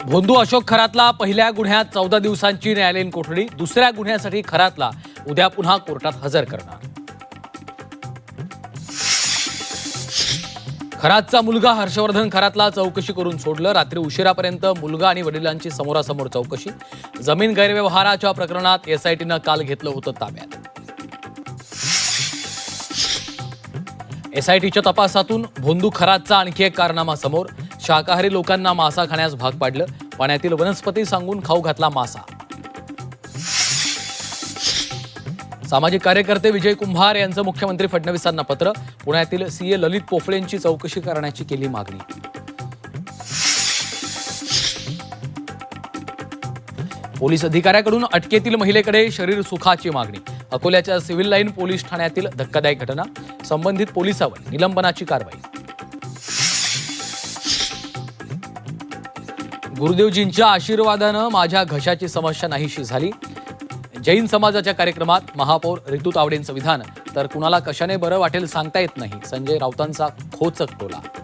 भोंदू अशोक खरातला पहिल्या गुन्ह्यात 14 दिवसांची न्यायालयीन कोठडी, दुसऱ्या गुन्ह्यासाठी खरातला उद्या पुन्हा कोर्टात हजर करणार. खरातचा मुलगा हर्षवर्धन खरातला चौकशी करून सोडलं. रात्री उशिरापर्यंत मुलगा आणि वडिलांची समोरासमोर चौकशी. जमीन गैरव्यवहाराच्या प्रकरणात एसआयटीनं काल घेतलं होतं ताब्यात. एसआयटीच्या तपासातून भोंदू खरातचा आणखी एक कारनामा समोर. शाकाहारी लोकांना मासा खाण्यास भाग पाडलं. पाण्यातील वनस्पती सांगून खाऊ घातला मासा. सामाजिक कार्यकर्ते विजय कुंभार यांचं मुख्यमंत्री फडणवीसांना पत्र. पुण्यातील सीए ललित पोफळेंची चौकशी करण्याची केली मागणी. पोलीस अधिकाऱ्याकडून अटकेतील महिलेकडे शरीर सुखाची मागणी. अकोल्याच्या सिव्हिल लाईन पोलीस ठाण्यातील धक्कादायक घटना. संबंधित पोलिसावर निलंबनाची कारवाई. गुरुदेवजींच्या आशीर्वादानं माझ्या घशाची समस्या नाहीशी झाली. जैन समाजाच्या कार्यक्रमात महापौर रितू तावडेंचं विधान. तर कुणाला कशाने बरं वाटेल सांगता येत नाही. संजय राऊतांचा खोचक टोला.